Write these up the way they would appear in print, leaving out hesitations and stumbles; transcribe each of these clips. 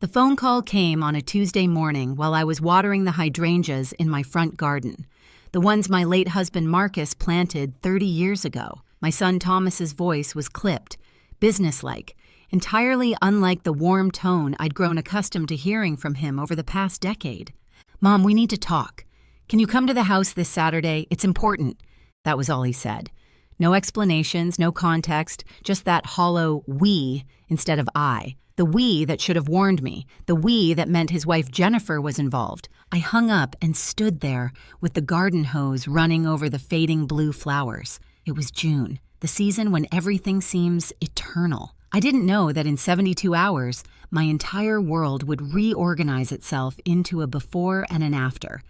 The phone call came on a Tuesday morning while I was watering the hydrangeas in my front garden, the ones my late husband Marcus planted 30 years ago. My son Thomas's voice was clipped, businesslike, entirely unlike the warm tone I'd grown accustomed to hearing from him over the past decade. "Mom, we need to talk. Can you come to the house this Saturday? It's important." That was all he said. No explanations, no context, just that hollow "we" instead of "I." The "we" that should have warned me, the "we" that meant his wife Jennifer was involved. I hung up and stood there with the garden hose running over the fading blue flowers. It was June, the season when everything seems eternal. I didn't know that in 72 hours, my entire world would reorganize itself into a before and an after.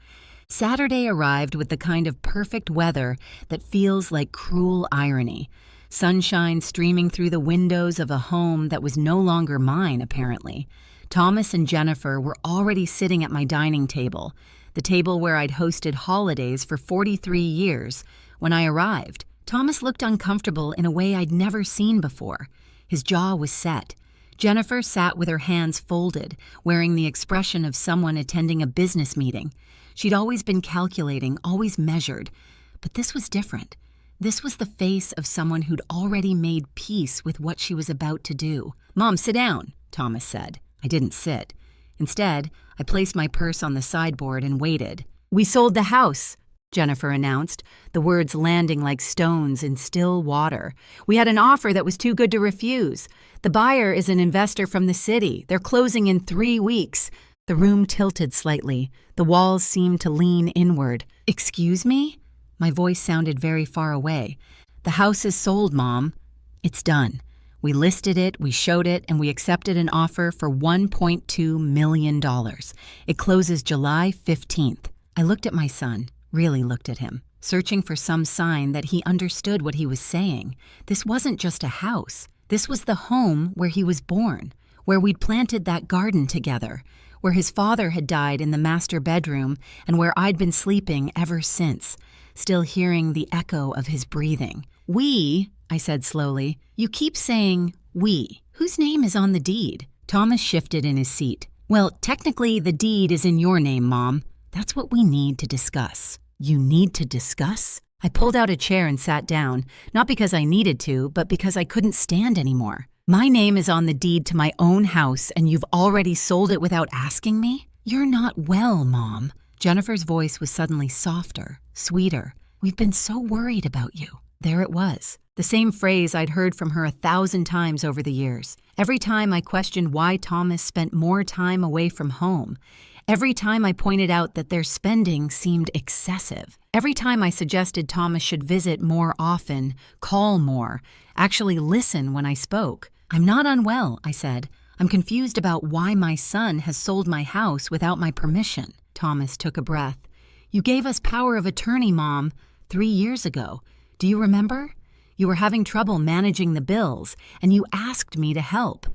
Saturday arrived with the kind of perfect weather that feels like cruel irony. Sunshine streaming through the windows of a home that was no longer mine, apparently. Thomas and Jennifer were already sitting at my dining table, the table where I'd hosted holidays for 43 years, when I arrived. Thomas looked uncomfortable in a way I'd never seen before. His jaw was set. Jennifer sat with her hands folded, wearing the expression of someone attending a business meeting. She'd always been calculating, always measured. But this was different. This was the face of someone who'd already made peace with what she was about to do. "Mom, sit down," Thomas said. I didn't sit. Instead, I placed my purse on the sideboard and waited. "We sold the house," Jennifer announced, the words landing like stones in still water. "We had an offer that was too good to refuse. The buyer is an investor from the city. They're closing in 3 weeks. The room tilted slightly. The walls seemed to lean inward. "Excuse me?" My voice sounded very far away. "The house is sold, Mom. It's done. We listed it, we showed it, and we accepted an offer for $1.2 million. It closes July 15th. I looked at my son, really looked at him, searching for some sign that he understood what he was saying. This wasn't just a house. This was the home where he was born, where we'd planted that garden together, where his father had died in the master bedroom and where I'd been sleeping ever since, still hearing the echo of his breathing. "We," I said slowly. "You keep saying we. Whose name is on the deed?" Thomas shifted in his seat. "Well, technically the deed is in your name, Mom. That's what we need to discuss." "You need to discuss?" I pulled out a chair and sat down, not because I needed to, but because I couldn't stand anymore. "My name is on the deed to my own house, and you've already sold it without asking me? You're not well, Mom." Jennifer's voice was suddenly softer, sweeter. "We've been so worried about you." There it was, the same phrase I'd heard from her 1,000 times over the years. Every time I questioned why Thomas spent more time away from home. Every time I pointed out that their spending seemed excessive. Every time I suggested Thomas should visit more often, call more, actually listen when I spoke. "I'm not unwell," I said. "I'm confused about why my son has sold my house without my permission." Thomas took a breath. "You gave us power of attorney, Mom, 3 years ago. Do you remember? You were having trouble managing the bills, and you asked me to help.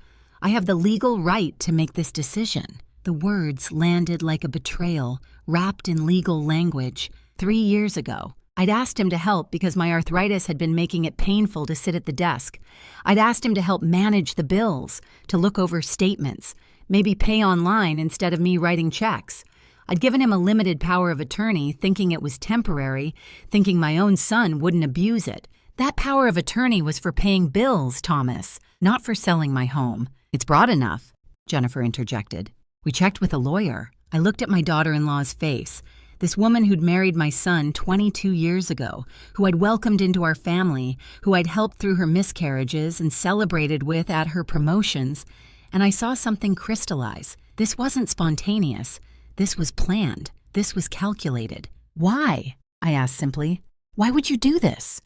I have the legal right to make this decision." The words landed like a betrayal, wrapped in legal language. 3 years ago. I'd asked him to help because my arthritis had been making it painful to sit at the desk. I'd asked him to help manage the bills, to look over statements, maybe pay online instead of me writing checks. I'd given him a limited power of attorney, thinking it was temporary, thinking my own son wouldn't abuse it. That power of attorney was for paying bills, Thomas, not for selling my home. "It's broad enough," Jennifer interjected. "We checked with a lawyer." I looked at my daughter-in-law's face, this woman who'd married my son 22 years ago, who I'd welcomed into our family, who I'd helped through her miscarriages and celebrated with at her promotions, and I saw something crystallize. This wasn't spontaneous. This was planned. This was calculated. "Why?" I asked simply. "Why would you do this?"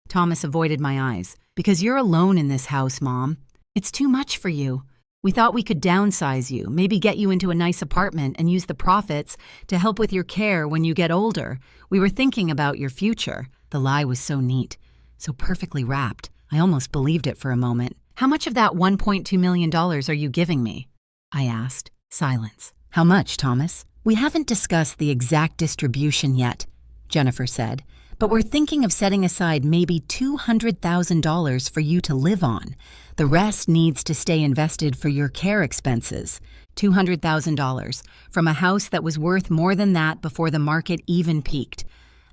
Thomas avoided my eyes. "Because you're alone in this house, Mom. It's too much for you. We thought we could downsize you, maybe get you into a nice apartment and use the profits to help with your care when you get older. We were thinking about your future." The lie was so neat, so perfectly wrapped. I almost believed it for a moment. "How much of that $1.2 million are you giving me?" I asked. Silence. "How much, Thomas?" "We haven't discussed the exact distribution yet," Jennifer said, "but we're thinking of setting aside maybe $200,000 for you to live on. The rest needs to stay invested for your care expenses. $200,000, from a house that was worth more than that before the market even peaked.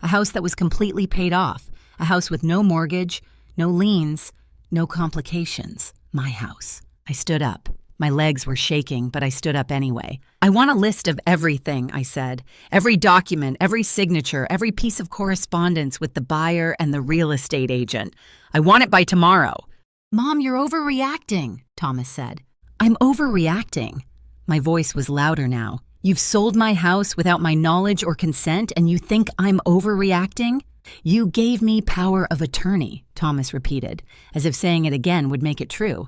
A house that was completely paid off. A house with no mortgage, no liens, no complications. My house. I stood up. My legs were shaking, but I stood up anyway. I want a list of everything, I said. Every document, every signature, every piece of correspondence with the buyer and the real estate agent. I want it by tomorrow. Mom, you're overreacting, Thomas said. I'm overreacting. My voice was louder now. You've sold my house without my knowledge or consent, and you think I'm overreacting? You gave me power of attorney, Thomas repeated, as if saying it again would make it true.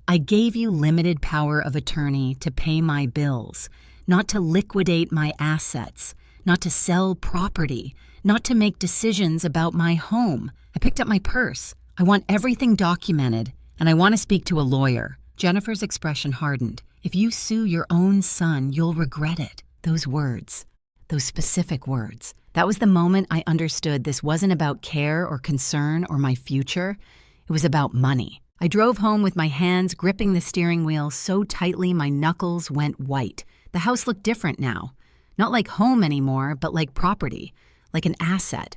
I gave you limited power of attorney to pay my bills, not to liquidate my assets, not to sell property, not to make decisions about my home. I picked up my purse. I want everything documented, and I want to speak to a lawyer. Jennifer's expression hardened. If you sue your own son, you'll regret it. Those words, those specific words. That was the moment I understood this wasn't about care or concern or my future. It was about money. I drove home with my hands gripping the steering wheel so tightly my knuckles went white. The house looked different now. Not like home anymore, but like property, like an asset,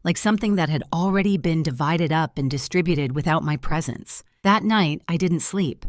like something that had already been divided up and distributed without my presence. That night, I didn't sleep.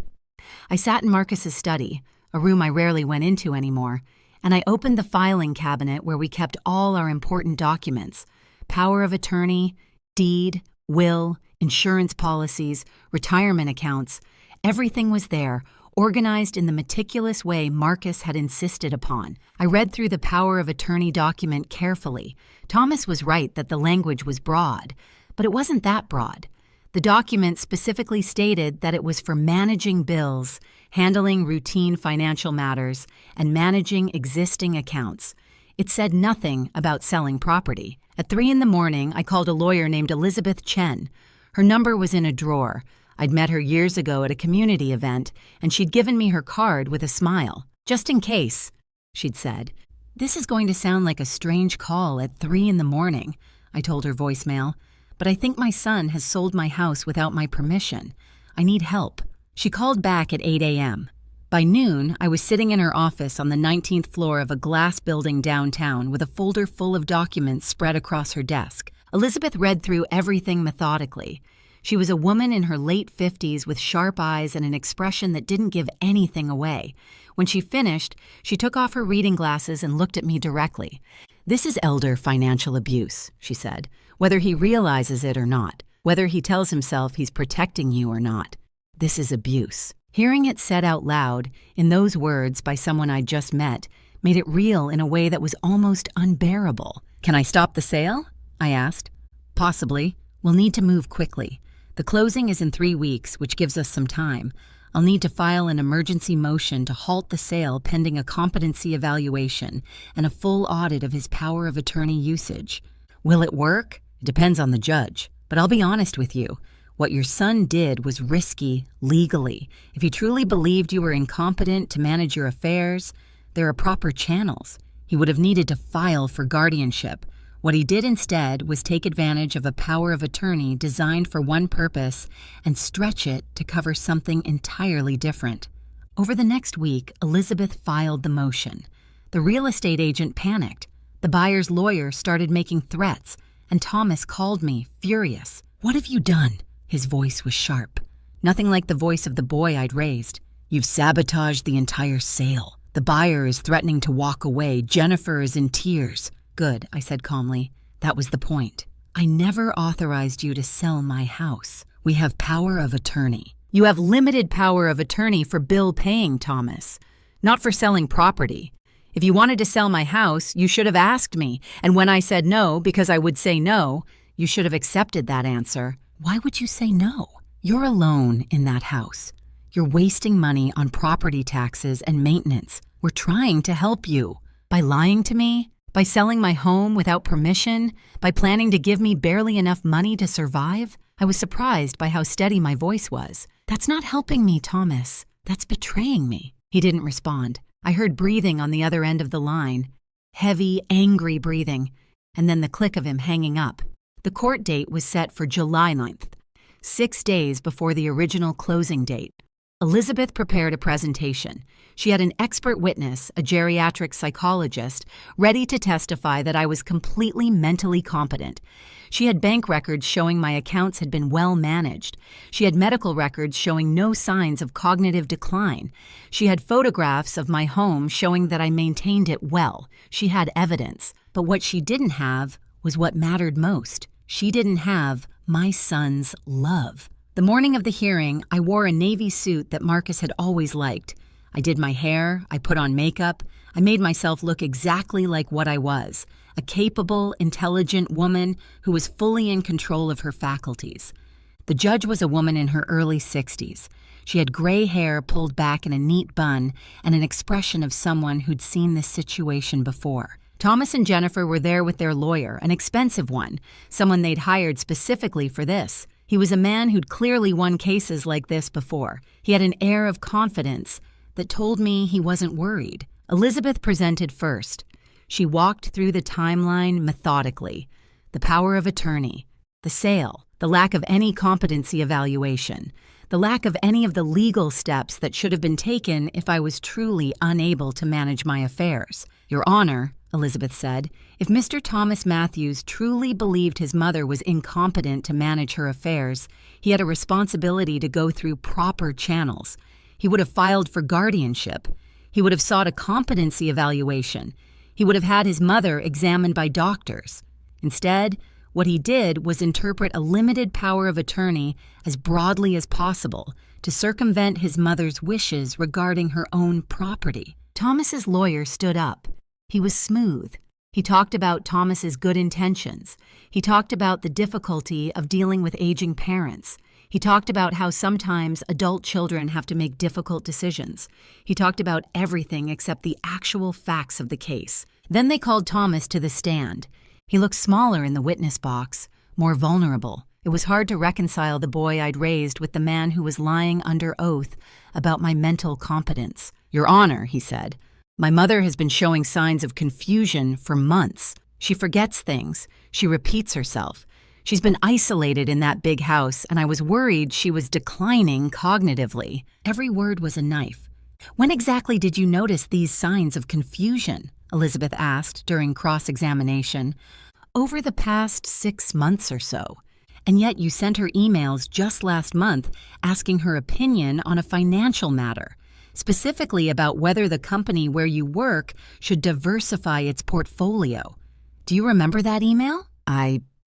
I sat in Marcus's study, a room I rarely went into anymore, and I opened the filing cabinet where we kept all our important documents: power of attorney, deed, will, insurance policies, retirement accounts. Everything was there, organized in the meticulous way Marcus had insisted upon. I read through the power of attorney document carefully. Thomas was right that the language was broad, but it wasn't that broad. The document specifically stated that it was for managing bills, handling routine financial matters, and managing existing accounts. It said nothing about selling property. At 3 a.m, I called a lawyer named Elizabeth Chen. Her number was in a drawer. I'd met her years ago at a community event, and she'd given me her card with a smile. Just in case, she'd said. This is going to sound like a strange call at 3 a.m, I told her voicemail, but I think my son has sold my house without my permission. I need help. She called back at 8 a.m. By noon, I was sitting in her office on the 19th floor of a glass building downtown with a folder full of documents spread across her desk. Elizabeth read through everything methodically. She was a woman in her late 50s with sharp eyes and an expression that didn't give anything away. When she finished, she took off her reading glasses and looked at me directly. "This is elder financial abuse," she said, "whether he realizes it or not, whether he tells himself he's protecting you or not. This is abuse." Hearing it said out loud, in those words by someone I'd just met, made it real in a way that was almost unbearable. "Can I stop the sale?" I asked. "Possibly. We'll need to move quickly. The closing is in 3 weeks, which gives us some time. I'll need to file an emergency motion to halt the sale pending a competency evaluation and a full audit of his power of attorney usage. Will it work? It depends on the judge. But I'll be honest with you. What your son did was risky legally. If he truly believed you were incompetent to manage your affairs, there are proper channels. He would have needed to file for guardianship. What he did instead was take advantage of a power of attorney designed for one purpose and stretch it to cover something entirely different." Over the next week, Elizabeth filed the motion. The real estate agent panicked. The buyer's lawyer started making threats, and Thomas called me, furious. "What have you done?" His voice was sharp. Nothing like the voice of the boy I'd raised. "You've sabotaged the entire sale. The buyer is threatening to walk away. Jennifer is in tears." "Good," I said calmly. "That was the point. I never authorized you to sell my house. We have power of attorney." "You have limited power of attorney for bill paying, Thomas, not for selling property. If you wanted to sell my house, you should have asked me, and when I said no, because I would say no, you should have accepted that answer." "Why would you say no? You're alone in that house. You're wasting money on property taxes and maintenance. We're trying to help you. By lying to me? By selling my home without permission? By planning to give me barely enough money to survive?" I was surprised by how steady my voice was. "That's not helping me, Thomas. That's betraying me." He didn't respond. I heard breathing on the other end of the line. Heavy, angry breathing, and then the click of him hanging up. The court date was set for July 9th, 6 days before the original closing date. Elizabeth prepared a presentation. She had an expert witness, a geriatric psychologist, ready to testify that I was completely mentally competent. She had bank records showing my accounts had been well managed. She had medical records showing no signs of cognitive decline. She had photographs of my home showing that I maintained it well. She had evidence. But what she didn't have was what mattered most. She didn't have my son's love. The morning of the hearing, I wore a navy suit that Marcus had always liked. I did my hair, I put on makeup, I made myself look exactly like what I was, a capable, intelligent woman who was fully in control of her faculties. The judge was a woman in her early 60s. She had gray hair pulled back in a neat bun and an expression of someone who'd seen this situation before. Thomas and Jennifer were there with their lawyer, an expensive one, someone they'd hired specifically for this. He was a man who'd clearly won cases like this before. He had an air of confidence that told me he wasn't worried. Elizabeth presented first. She walked through the timeline methodically. The power of attorney, the sale, the lack of any competency evaluation, the lack of any of the legal steps that should have been taken if I was truly unable to manage my affairs. Your Honor, Elizabeth said, if Mr. Thomas Matthews truly believed his mother was incompetent to manage her affairs, he had a responsibility to go through proper channels. He would have filed for guardianship. He would have sought a competency evaluation. He would have had his mother examined by doctors. Instead, what he did was interpret a limited power of attorney as broadly as possible to circumvent his mother's wishes regarding her own property. Thomas's lawyer stood up. He was smooth. He talked about Thomas's good intentions. He talked about the difficulty of dealing with aging parents. He talked about how sometimes adult children have to make difficult decisions. He talked about everything except the actual facts of the case. Then they called Thomas to the stand. He looked smaller in the witness box, more vulnerable. It was hard to reconcile the boy I'd raised with the man who was lying under oath about my mental competence. Your Honor, he said, my mother has been showing signs of confusion for months. She forgets things. She repeats herself. She's been isolated in that big house, and I was worried she was declining cognitively. Every word was a knife. When exactly did you notice these signs of confusion? Elizabeth asked during cross-examination. Over the past 6 months or so. And yet you sent her emails just last month asking her opinion on a financial matter, specifically about whether the company where you work should diversify its portfolio. Do you remember that email?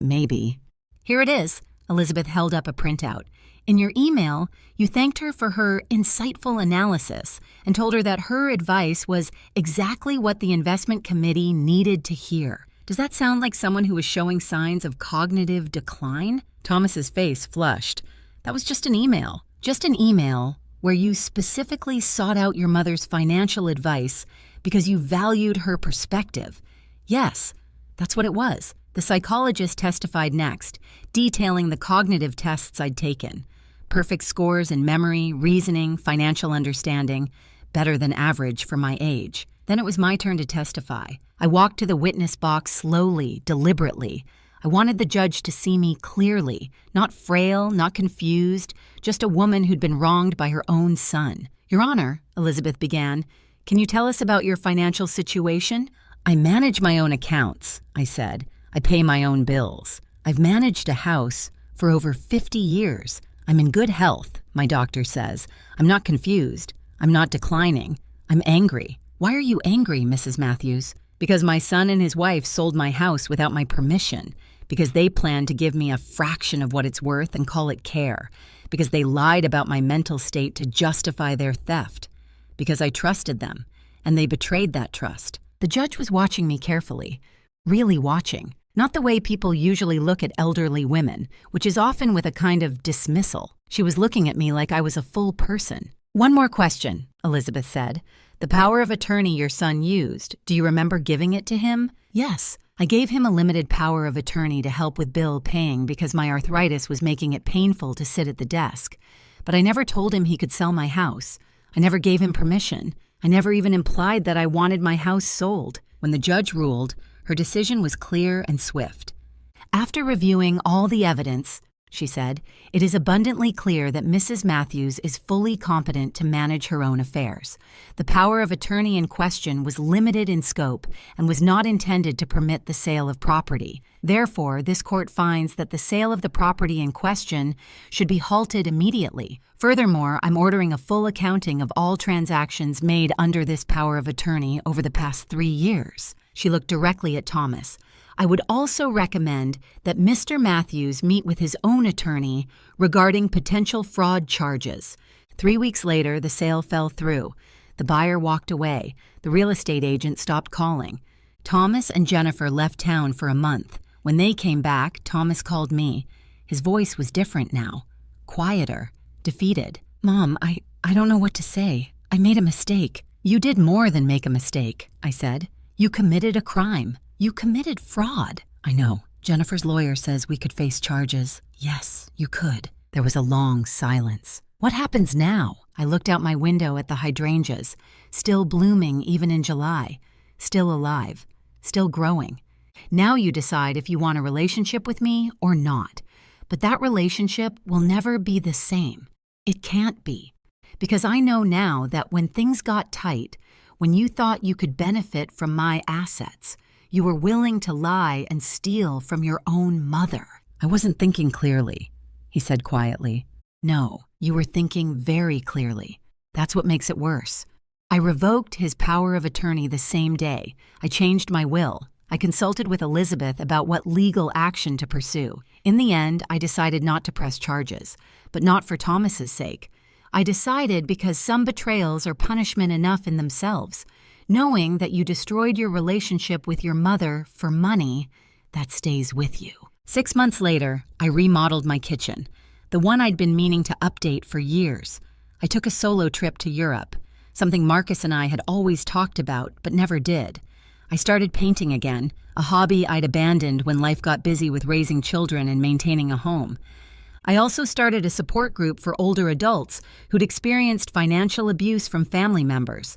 Maybe. Here it is. Elizabeth held up a printout. In your email, you thanked her for her insightful analysis and told her that her advice was exactly what the investment committee needed to hear. Does that sound like someone who was showing signs of cognitive decline? Thomas's face flushed. That was just an email. Just an email where you specifically sought out your mother's financial advice because you valued her perspective. Yes, that's what it was. The psychologist testified next, detailing the cognitive tests I'd taken. Perfect scores in memory, reasoning, financial understanding, better than average for my age. Then it was my turn to testify. I walked to the witness box slowly, deliberately. I wanted the judge to see me clearly, not frail, not confused, just a woman who'd been wronged by her own son. Your Honor, Elizabeth began, can you tell us about your financial situation? I manage my own accounts, I said. I pay my own bills. I've managed a house for over 50 years. I'm in good health, my doctor says. I'm not confused. I'm not declining. I'm angry. Why are you angry, Mrs. Matthews? Because my son and his wife sold my house without my permission. Because they planned to give me a fraction of what it's worth and call it care. Because they lied about my mental state to justify their theft. Because I trusted them, and they betrayed that trust. The judge was watching me carefully, really watching. Not the way people usually look at elderly women, which is often with a kind of dismissal. She was looking at me like I was a full person. One more question, Elizabeth said. The power of attorney your son used, do you remember giving it to him? Yes. I gave him a limited power of attorney to help with bill paying because my arthritis was making it painful to sit at the desk. But I never told him he could sell my house. I never gave him permission. I never even implied that I wanted my house sold. When the judge ruled, her decision was clear and swift. After reviewing all the evidence, she said. "It is abundantly clear that Mrs. Matthews is fully competent to manage her own affairs. The power of attorney in question was limited in scope and was not intended to permit the sale of property. Therefore, this court finds that the sale of the property in question should be halted immediately. Furthermore, I'm ordering a full accounting of all transactions made under this power of attorney over the past 3 years." She looked directly at Thomas. "I would also recommend that Mr. Matthews meet with his own attorney regarding potential fraud charges." 3 weeks later, the sale fell through. The buyer walked away. The real estate agent stopped calling. Thomas and Jennifer left town for a month. When they came back, Thomas called me. His voice was different now, quieter, defeated. "Mom, I don't know what to say. I made a mistake." "You did more than make a mistake," I said. "You committed a crime. You committed fraud." "I know. Jennifer's lawyer says we could face charges." "Yes, you could." There was a long silence. "What happens now?" I looked out my window at the hydrangeas, still blooming even in July, still alive, still growing. "Now you decide if you want a relationship with me or not. But that relationship will never be the same. It can't be. Because I know now that when things got tight, when you thought you could benefit from my assets, you were willing to lie and steal from your own mother." "I wasn't thinking clearly," he said quietly. "No, you were thinking very clearly. That's what makes it worse." I revoked his power of attorney the same day. I changed my will. I consulted with Elizabeth about what legal action to pursue. In the end, I decided not to press charges, but not for Thomas's sake. I decided because some betrayals are punishment enough in themselves. Knowing that you destroyed your relationship with your mother for money, that stays with you. 6 months later, I remodeled my kitchen, the one I'd been meaning to update for years. I took a solo trip to Europe, something Marcus and I had always talked about but never did. I started painting again, a hobby I'd abandoned when life got busy with raising children and maintaining a home. I also started a support group for older adults who'd experienced financial abuse from family members.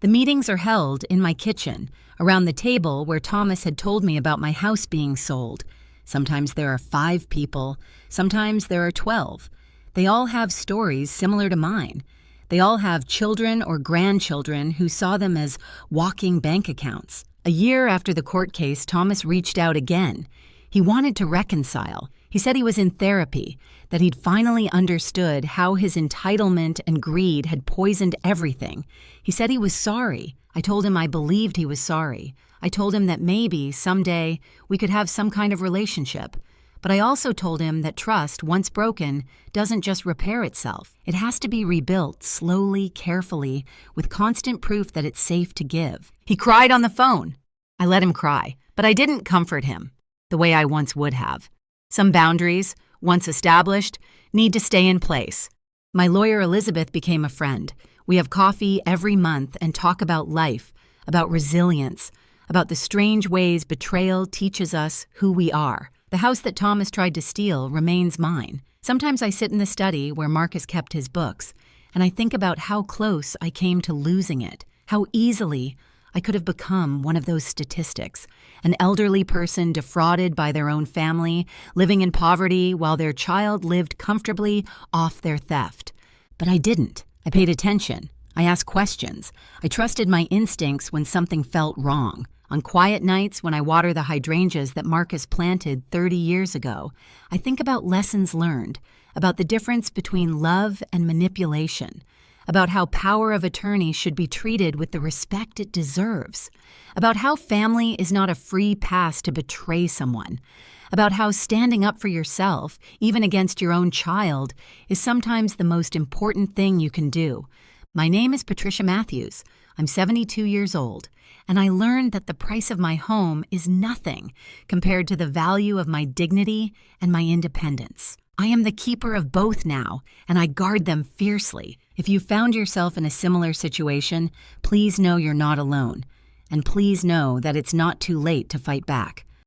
The meetings are held in my kitchen, around the table where Thomas had told me about my house being sold. Sometimes there are 5 people, sometimes there are 12. They all have stories similar to mine. They all have children or grandchildren who saw them as walking bank accounts. A year after the court case, Thomas reached out again. He wanted to reconcile. He said he was in therapy, that he'd finally understood how his entitlement and greed had poisoned everything. He said he was sorry. I told him I believed he was sorry. I told him that maybe, someday, we could have some kind of relationship. But I also told him that trust, once broken, doesn't just repair itself. It has to be rebuilt slowly, carefully, with constant proof that it's safe to give. He cried on the phone. I let him cry, but I didn't comfort him the way I once would have. Some boundaries, once established, need to stay in place. My lawyer Elizabeth became a friend. We have coffee every month and talk about life, about resilience, about the strange ways betrayal teaches us who we are. The house that Thomas tried to steal remains mine. Sometimes I sit in the study where Marcus kept his books, and I think about how close I came to losing it, how easily I could have become one of those statistics, an elderly person defrauded by their own family, living in poverty while their child lived comfortably off their theft. But I didn't. I paid attention. I asked questions. I trusted my instincts when something felt wrong. On quiet nights when I water the hydrangeas that Marcus planted 30 years ago, I think about lessons learned, about the difference between love and manipulation, about how power of attorney should be treated with the respect it deserves, about how family is not a free pass to betray someone, about how standing up for yourself, even against your own child, is sometimes the most important thing you can do. My name is Patricia Matthews. I'm 72 years old, and I learned that the price of my home is nothing compared to the value of my dignity and my independence. I am the keeper of both now, and I guard them fiercely. If you found yourself in a similar situation, please know you're not alone. And please know that it's not too late to fight back.